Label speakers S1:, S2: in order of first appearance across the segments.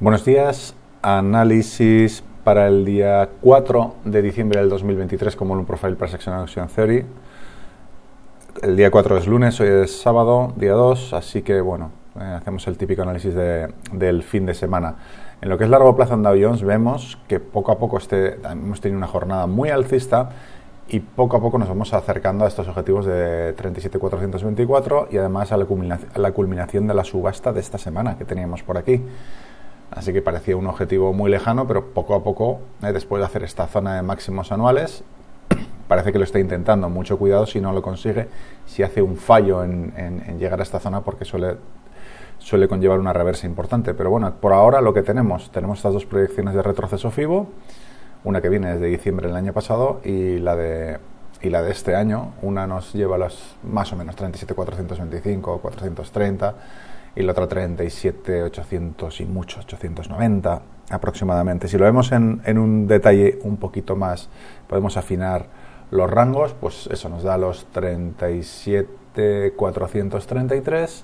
S1: Buenos días, análisis para el día 4 de diciembre del 2023 con Volume Profile Price Action Option Theory. El día 4 es lunes, hoy es sábado, día 2, así que bueno, hacemos el típico análisis del fin de semana. En lo que es largo plazo en Dow Jones vemos que poco a poco hemos tenido una jornada muy alcista y poco a poco nos vamos acercando a estos objetivos de 37.424 y además a la culminación de la subasta de esta semana que teníamos por aquí. Así que parecía un objetivo muy lejano, pero poco a poco, después de hacer esta zona de máximos anuales, parece que lo está intentando. Mucho cuidado si no lo consigue, si hace un fallo en llegar a esta zona, porque suele conllevar una reversa importante. Pero bueno, por ahora lo que tenemos estas dos proyecciones de retroceso FIBO, una que viene desde diciembre del año pasado y la de este año. Una nos lleva a los más o menos 37.425, 430, y la otra 37.800 y mucho, 890 aproximadamente. Si lo vemos en un detalle un poquito más, podemos afinar los rangos, pues eso nos da los 37.433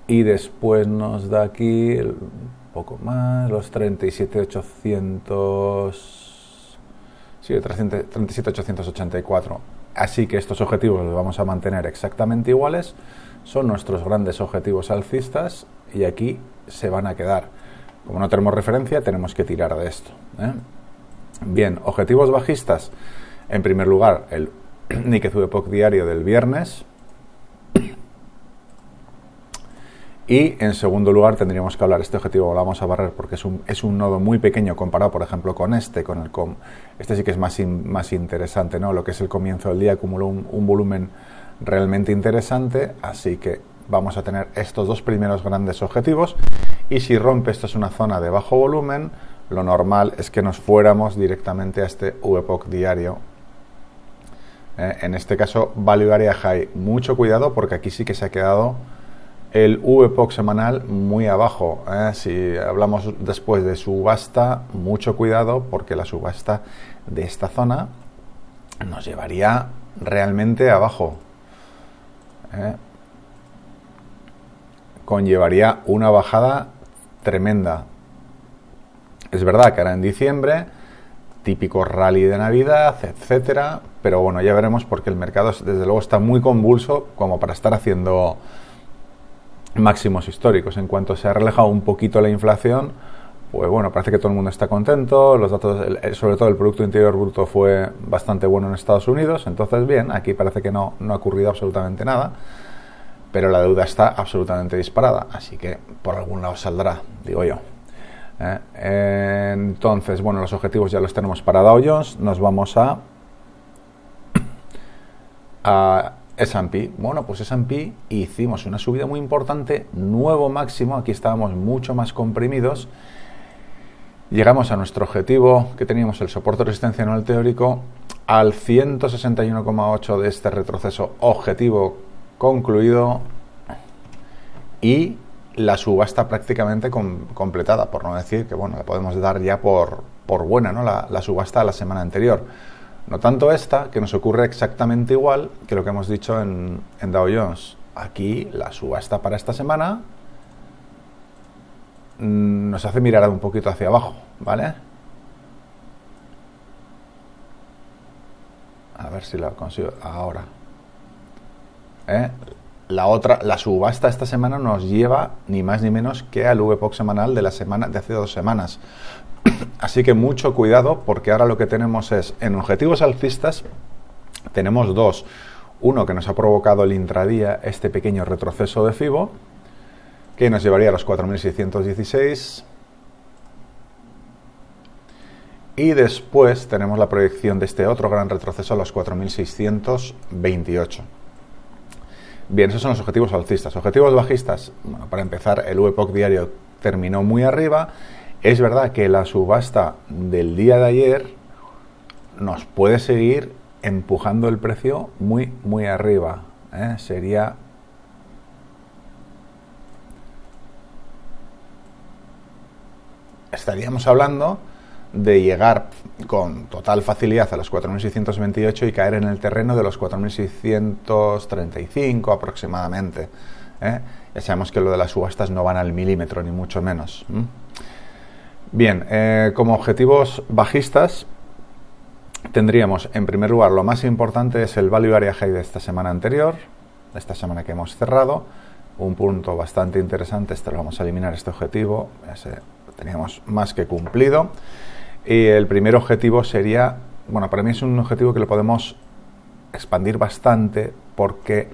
S1: y después nos da aquí un poco más, los 37.800, sí, 37.884. Así que estos objetivos los vamos a mantener exactamente iguales. Son nuestros grandes objetivos alcistas y aquí se van a quedar. Como no tenemos referencia, tenemos que tirar de esto, ¿eh? Bien, objetivos bajistas. En primer lugar, el Nikkei Epoch diario del viernes. Y en segundo lugar tendríamos que hablar, este objetivo lo vamos a barrer porque es un nodo muy pequeño comparado, por ejemplo, con este sí que es más interesante, ¿no? Lo que es el comienzo del día acumuló un volumen realmente interesante, así que vamos a tener estos dos primeros grandes objetivos, y si rompe, esto es una zona de bajo volumen, lo normal es que nos fuéramos directamente a este Epoch diario. En este caso, Value Area High, mucho cuidado porque aquí sí que se ha quedado el Epoch semanal muy abajo. Si hablamos después de subasta, mucho cuidado porque la subasta de esta zona nos llevaría realmente abajo. Conllevaría una bajada tremenda. Es verdad que ahora en diciembre, típico rally de Navidad, etcétera, pero bueno, ya veremos porque el mercado desde luego está muy convulso como para estar haciendo máximos históricos. En cuanto se ha relajado un poquito la inflación, pues bueno, parece que todo el mundo está contento. Los datos, sobre todo el Producto Interior Bruto, fue bastante bueno en Estados Unidos. Entonces, bien, aquí parece que no ha ocurrido absolutamente nada, pero la deuda está absolutamente disparada, así que por algún lado saldrá, digo yo. Entonces, bueno, los objetivos ya los tenemos para Dow Jones. Nos vamos a S&P. Bueno, pues S&P hicimos una subida muy importante, nuevo máximo. Aquí estábamos mucho más comprimidos. Llegamos a nuestro objetivo, que teníamos el soporte de resistencia anual teórico, al 161,8 de este retroceso, objetivo concluido, y la subasta prácticamente completada, por no decir que bueno, la podemos dar ya por buena, ¿no? La subasta de la semana anterior. No tanto esta, que nos ocurre exactamente igual que lo que hemos dicho en Dow Jones. Aquí la subasta para esta semana nos hace mirar un poquito hacia abajo, ¿vale? A ver si la consigo ahora. La subasta esta semana nos lleva ni más ni menos que al Epoch semanal de hace 2 semanas. Así que mucho cuidado porque ahora lo que tenemos es, en objetivos alcistas, tenemos dos. Uno que nos ha provocado el intradía, este pequeño retroceso de FIBO, que nos llevaría a los 4.616. Y después tenemos la proyección de este otro gran retroceso a los 4.628. Bien, esos son los objetivos alcistas. Objetivos bajistas, bueno, para empezar, el Epoch diario terminó muy arriba. Es verdad que la subasta del día de ayer nos puede seguir empujando el precio muy, muy arriba. Estaríamos hablando de llegar con total facilidad a los 4.628 y caer en el terreno de los 4.635 aproximadamente. Ya sabemos que lo de las subastas no van al milímetro, ni mucho menos. Bien, como objetivos bajistas tendríamos, en primer lugar, lo más importante es el Value Area High de esta semana anterior, esta semana que hemos cerrado, un punto bastante interesante. Este lo vamos a eliminar, este objetivo, ese lo teníamos más que cumplido. Y el primer objetivo sería, bueno, para mí es un objetivo que lo podemos expandir bastante porque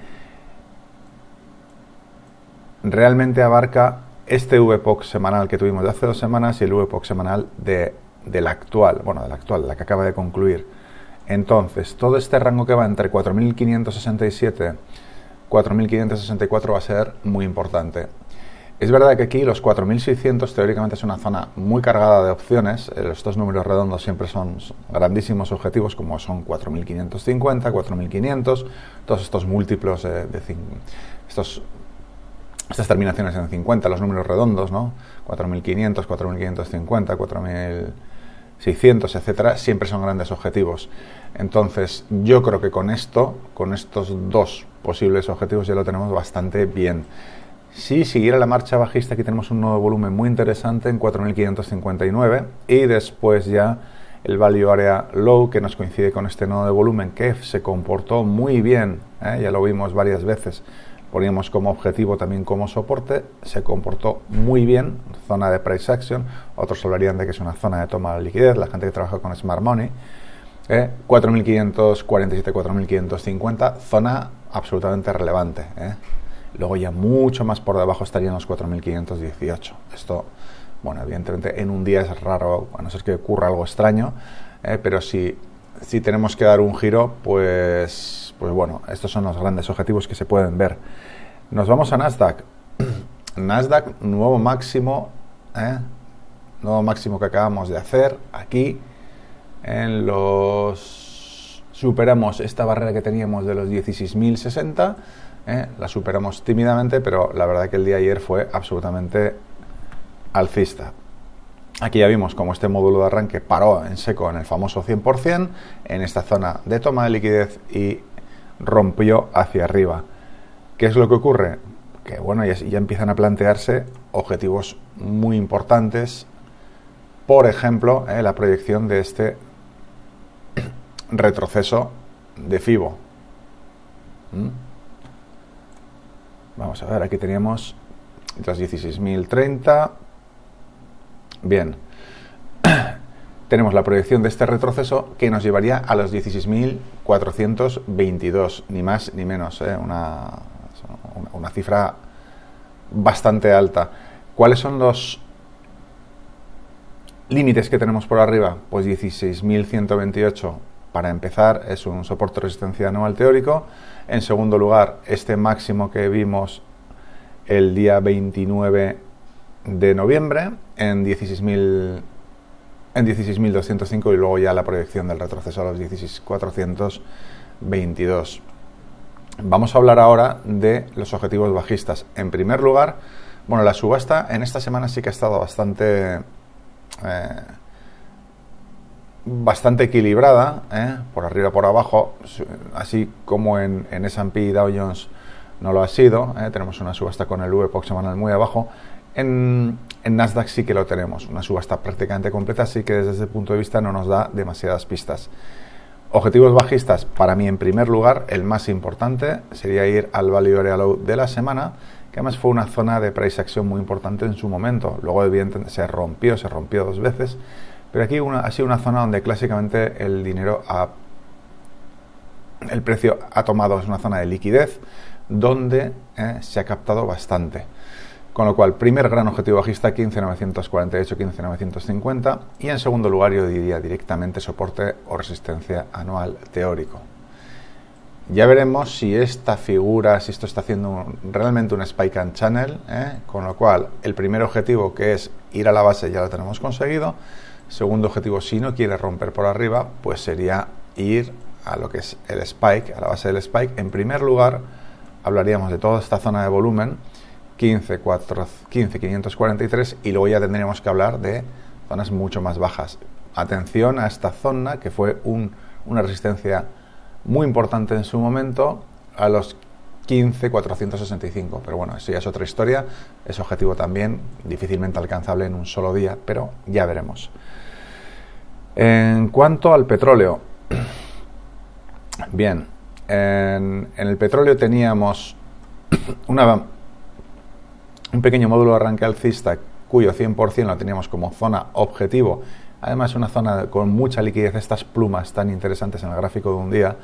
S1: realmente abarca este VPOC semanal que tuvimos de hace 2 semanas y el VPOC semanal del actual, la que acaba de concluir. Entonces, todo este rango que va entre 4.567 4.564 va a ser muy importante. Es verdad que aquí los 4.600 teóricamente es una zona muy cargada de opciones. Estos números redondos siempre son grandísimos objetivos, como son 4.550, 4.500, todos estos múltiplos estas terminaciones en 50, los números redondos, ¿no? 4.500, 4.550, 4.600, etcétera, siempre son grandes objetivos. Entonces, yo creo que con estos 2 posibles objetivos ya lo tenemos bastante bien. Si siguiera la marcha bajista, aquí tenemos un nuevo volumen muy interesante en 4.559 y después ya el Value Area Low, que nos coincide con este nodo de volumen que se comportó muy bien, ya lo vimos varias veces. Poníamos como objetivo también como soporte, se comportó muy bien, zona de price action, otros hablarían de que es una zona de toma de liquidez, la gente que trabaja con Smart Money, 4.547, 4.550, zona absolutamente relevante. Luego ya mucho más por debajo estarían los 4.518. Esto, bueno, evidentemente en un día es raro, a no ser que ocurra algo extraño, pero si tenemos que dar un giro, pues bueno, estos son los grandes objetivos que se pueden ver. Nos vamos a Nasdaq. Nasdaq, nuevo máximo que acabamos de hacer aquí. Superamos esta barrera que teníamos de los 16.060, la superamos tímidamente, pero la verdad que el día de ayer fue absolutamente alcista. Aquí ya vimos cómo este módulo de arranque paró en seco en el famoso 100%, en esta zona de toma de liquidez y rompió hacia arriba. ¿Qué es lo que ocurre? Que bueno, ya empiezan a plantearse objetivos muy importantes, por ejemplo, la proyección de este retroceso de FIBO. Vamos a ver, aquí teníamos los 16.030. Bien, tenemos la proyección de este retroceso que nos llevaría a los 16.422, ni más ni menos, una cifra bastante alta. ¿Cuáles son los límites que tenemos por arriba? Pues 16.128 para empezar, es un soporte de resistencia anual teórico. En segundo lugar, este máximo que vimos el día 29 de noviembre en 16.205 y luego ya la proyección del retroceso a los 16.422. Vamos a hablar ahora de los objetivos bajistas. En primer lugar, bueno, la subasta en esta semana sí que ha estado bastante equilibrada, por arriba por abajo, así como en S&P y Dow Jones no lo ha sido. Tenemos una subasta con el VPOC semanal muy abajo. En Nasdaq sí que lo tenemos, una subasta prácticamente completa, así que desde ese punto de vista no nos da demasiadas pistas. Objetivos bajistas, para mí en primer lugar, el más importante sería ir al Value Area Low de la semana, que además fue una zona de price action muy importante en su momento. Luego evidentemente se rompió 2 veces, pero aquí ha sido una zona donde clásicamente el precio ha tomado, es una zona de liquidez donde se ha captado bastante. Con lo cual, primer gran objetivo bajista, 15.948, 15.950. Y en segundo lugar, yo diría directamente soporte o resistencia anual teórico. Ya veremos si esta figura, si esto está haciendo realmente un spike and channel, con lo cual, el primer objetivo, que es ir a la base, ya lo tenemos conseguido. Segundo objetivo, si no quiere romper por arriba, pues sería ir a lo que es el spike, a la base del spike. En primer lugar, hablaríamos de toda esta zona de volumen, 15.543, y luego ya tendríamos que hablar de zonas mucho más bajas. Atención a esta zona que fue una resistencia muy importante en su momento, a los 15.465, pero bueno, eso ya es otra historia, es objetivo también difícilmente alcanzable en un solo día, pero ya veremos. En cuanto al petróleo, bien, en el petróleo teníamos un pequeño módulo de arranque alcista cuyo 100% lo teníamos como zona objetivo, además una zona con mucha liquidez, estas plumas tan interesantes en el gráfico de un día,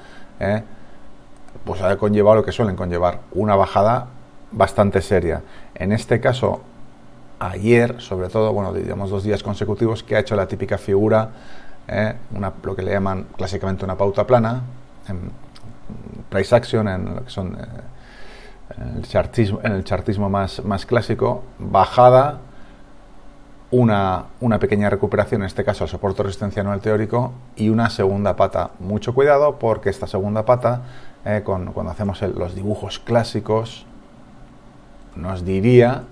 S1: pues ha conllevado lo que suelen conllevar, una bajada bastante seria. En este caso, ayer, sobre todo, bueno, digamos 2 días consecutivos, que ha hecho la típica figura, lo que le llaman clásicamente una pauta plana, en price action, en lo que son en el chartismo más clásico, bajada, una pequeña recuperación, en este caso el soporte de resistencia anual teórico, y una segunda pata. Mucho cuidado, porque esta segunda pata, cuando hacemos los dibujos clásicos, nos diría,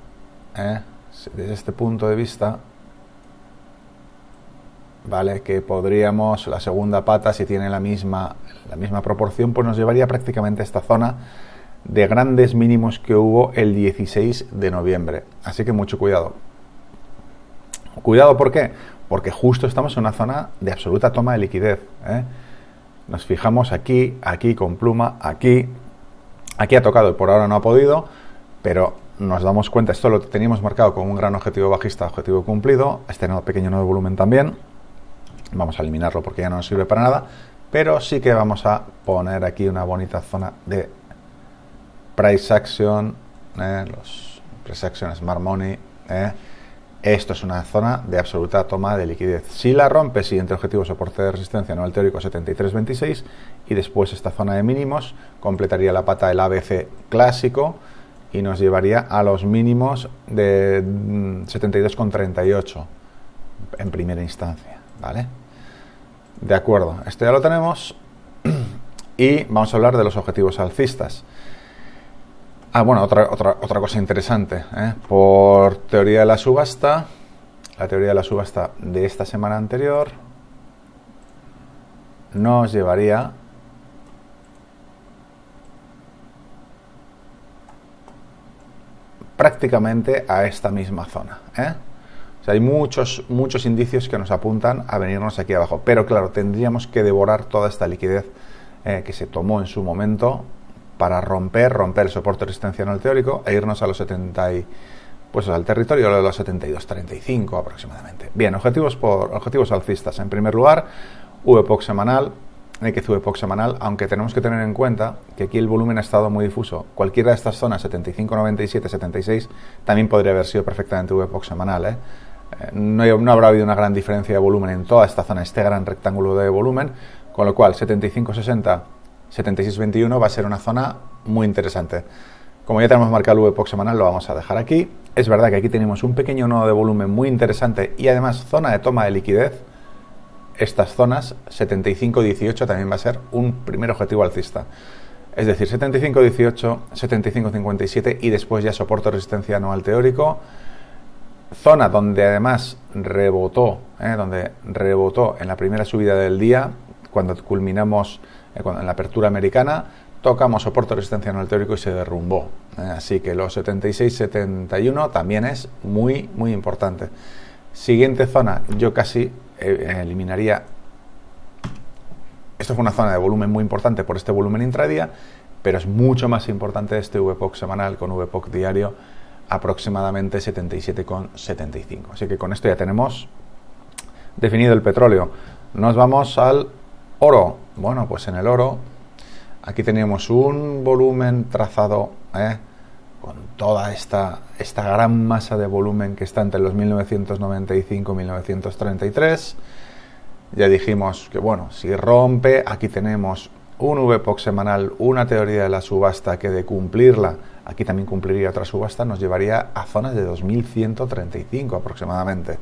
S1: desde este punto de vista, vale, que podríamos, la segunda pata, si tiene la misma proporción, pues nos llevaría prácticamente a esta zona de grandes mínimos que hubo el 16 de noviembre. Así que mucho cuidado. Cuidado, ¿por qué? Porque justo estamos en una zona de absoluta toma de liquidez. Nos fijamos aquí con pluma, aquí ha tocado y por ahora no ha podido, pero nos damos cuenta, esto lo teníamos marcado como un gran objetivo bajista, objetivo cumplido, este pequeño nodo de volumen también. Vamos a eliminarlo porque ya no nos sirve para nada, pero sí que vamos a poner aquí una bonita zona de price action, los price action smart money. Esto es una zona de absoluta toma de liquidez. Si la rompe, siguiente objetivo, soporte de resistencia anual teórico 73.26, y después esta zona de mínimos completaría la pata del ABC clásico y nos llevaría a los mínimos de 72,38 en primera instancia. ¿Vale? De acuerdo, esto ya lo tenemos y vamos a hablar de los objetivos alcistas. Bueno, otra cosa interesante, por teoría de la subasta, la teoría de la subasta de esta semana anterior nos llevaría prácticamente a esta misma zona, O sea, hay muchos indicios que nos apuntan a venirnos aquí abajo, pero claro, tendríamos que devorar toda esta liquidez que se tomó en su momento para romper el soporte de resistencia anual teórico e irnos a los 70 pues al territorio de los 72.35 aproximadamente. Bien, objetivos alcistas. En primer lugar, VPOC semanal, VPOC semanal, aunque tenemos que tener en cuenta que aquí el volumen ha estado muy difuso. Cualquiera de estas zonas, 75.97, 76, también podría haber sido perfectamente VPOC semanal, No habrá habido una gran diferencia de volumen en toda esta zona, este gran rectángulo de volumen, con lo cual 75.60, 76.21 va a ser una zona muy interesante. Como ya tenemos marcado el VPOC semanal, lo vamos a dejar aquí. Es verdad que aquí tenemos un pequeño nodo de volumen muy interesante y además zona de toma de liquidez. Estas zonas, 75.18, también va a ser un primer objetivo alcista. Es decir, 75.18, 75.57 y después ya soporte de resistencia anual teórico. Zona donde además rebotó en la primera subida del día, cuando culminamos en la apertura americana, tocamos soporte de resistencia anual teórico y se derrumbó. Así que los 76-71 también es muy, muy importante. Siguiente zona, yo casi eliminaría. Esto fue una zona de volumen muy importante por este volumen intradía, pero es mucho más importante este VPOC semanal con VPOC diario aproximadamente 77,75. Así que con esto ya tenemos definido el petróleo. Nos vamos al oro. Bueno, pues en el oro aquí teníamos un volumen trazado con toda esta gran masa de volumen que está entre los 1995 y 1933. Ya dijimos que bueno, si rompe, aquí tenemos un VPOC semanal, una teoría de la subasta que de cumplirla, aquí también cumpliría otra subasta, nos llevaría a zonas de 2135 aproximadamente,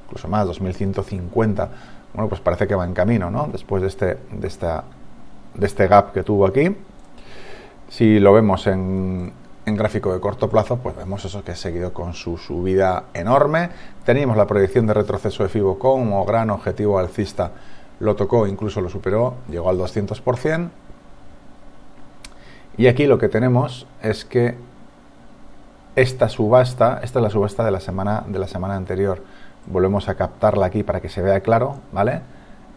S1: incluso más, 2150. Bueno, pues parece que va en camino, ¿no? Después de este gap que tuvo aquí. Si lo vemos en gráfico de corto plazo, pues vemos eso, que ha seguido con su subida enorme. Teníamos la proyección de retroceso de FIBO como gran objetivo alcista, lo tocó, incluso lo superó, llegó al 200%. Y aquí lo que tenemos es que esta es la subasta de la semana anterior. Volvemos a captarla aquí para que se vea claro, ¿vale?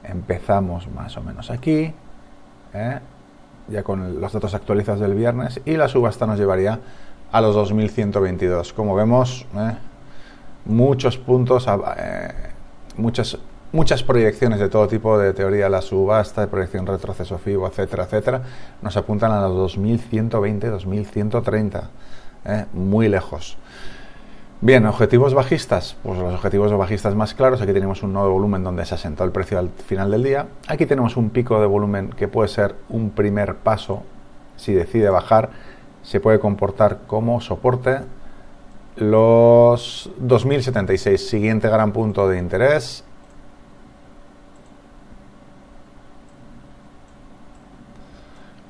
S1: Empezamos más o menos aquí, ya con los datos actualizados del viernes, y la subasta nos llevaría a los 2122. Como vemos, muchos puntos, muchas proyecciones de todo tipo de teoría de la subasta, de proyección retroceso FIBO, etcétera, etcétera, nos apuntan a los 2120, 2130, muy lejos. Bien, objetivos bajistas, pues los objetivos bajistas más claros. Aquí tenemos un nodo de volumen donde se asentó el precio al final del día. Aquí tenemos un pico de volumen que puede ser un primer paso. Si decide bajar, se puede comportar como soporte. Los 2076, siguiente gran punto de interés.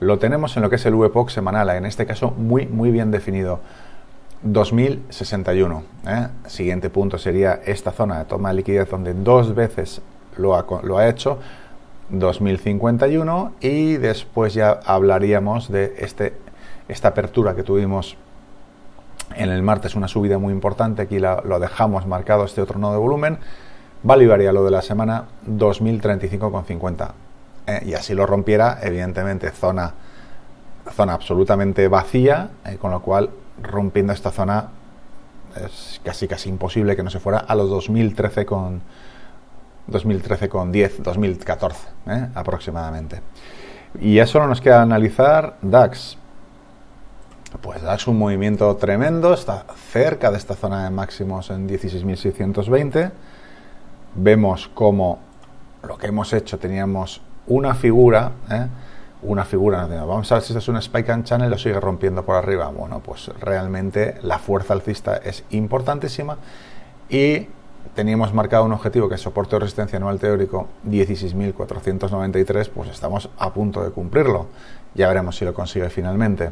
S1: Lo tenemos en lo que es el VPOC semanal, en este caso muy bien definido. 2061. Siguiente punto sería esta zona de toma de liquidez donde dos veces lo ha hecho, 2051, y después ya hablaríamos de esta apertura que tuvimos en el martes, una subida muy importante. Aquí lo dejamos marcado, este otro nodo de volumen. Validaría lo de la semana 2035,50. Y así lo rompiera, evidentemente zona absolutamente vacía, con lo cual rompiendo esta zona es casi imposible que no se fuera a los 2013,10, 2014 aproximadamente. Y ya solo nos queda analizar DAX. Pues DAX, un movimiento tremendo, está cerca de esta zona de máximos en 16.620. Vemos como lo que hemos hecho, teníamos una figura, vamos a ver si esto es un spike and channel, lo sigue rompiendo por arriba. Bueno, pues realmente la fuerza alcista es importantísima, y teníamos marcado un objetivo que es soporte o resistencia anual teórico 16.493, pues estamos a punto de cumplirlo. Ya veremos si lo consigue finalmente.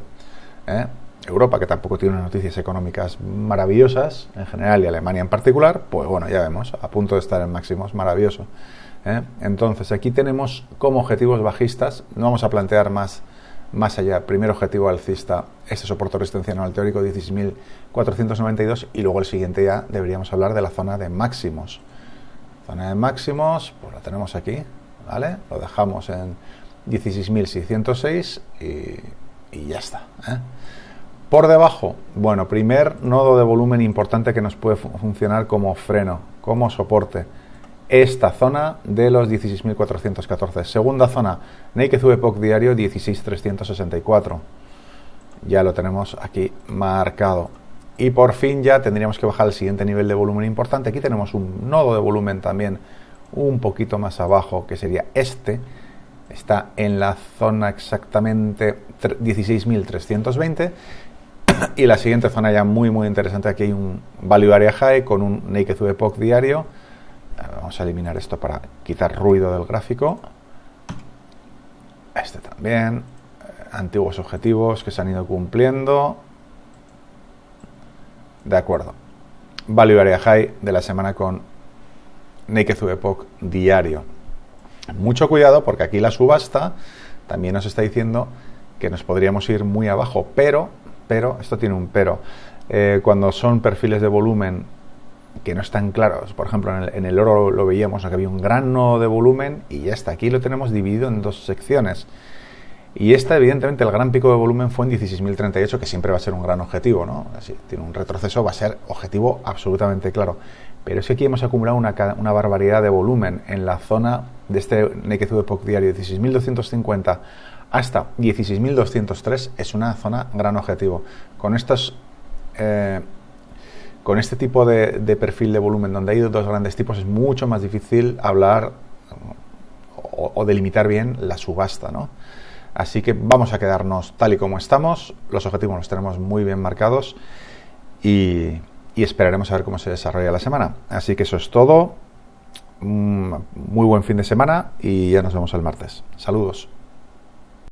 S1: Europa, que tampoco tiene unas noticias económicas maravillosas en general, y Alemania en particular, pues bueno, ya vemos, a punto de estar en máximos, maravilloso. Entonces aquí tenemos como objetivos bajistas, no vamos a plantear más allá. Primer objetivo alcista, este soporte resistencia anual teórico 16.492, y luego el siguiente ya deberíamos hablar de la zona de máximos. Zona de máximos, pues la tenemos aquí, ¿vale? Lo dejamos en 16.606 y ya está. Por debajo, bueno, primer nodo de volumen importante que nos puede funcionar como freno, como soporte. Esta zona de los 16.414. Segunda zona, Naked VPOC diario 16.364. Ya lo tenemos aquí marcado. Y por fin ya tendríamos que bajar al siguiente nivel de volumen importante. Aquí tenemos un nodo de volumen también un poquito más abajo, que sería este. Está en la zona exactamente 16.320. Y la siguiente zona ya muy interesante. Aquí hay un Value Area High con un Naked VPOC diario. Vamos a eliminar esto para quitar ruido del gráfico. Este también. Antiguos objetivos que se han ido cumpliendo. De acuerdo. Value Area High de la semana con Naked VPOC diario. Mucho cuidado, porque aquí la subasta también nos está diciendo que nos podríamos ir muy abajo. Pero, esto tiene un pero. Cuando son perfiles de volumen que no están claros, por ejemplo en el oro lo veíamos, que había un gran nodo de volumen y ya está. Aquí lo tenemos dividido en dos secciones, y evidentemente el gran pico de volumen fue en 16.038, que siempre va a ser un gran objetivo, ¿no? Si tiene un retroceso va a ser objetivo absolutamente claro, pero es que aquí hemos acumulado una barbaridad de volumen en la zona de este Naked VPOC diario 16.250 hasta 16.203. Es una zona gran objetivo. Con este tipo de perfil de volumen donde hay dos grandes tipos, es mucho más difícil hablar o delimitar bien la subasta, ¿no? Así que vamos a quedarnos tal y como estamos. Los objetivos los tenemos muy bien marcados y esperaremos a ver cómo se desarrolla la semana. Así que eso es todo. Muy buen fin de semana y ya nos vemos el martes. Saludos.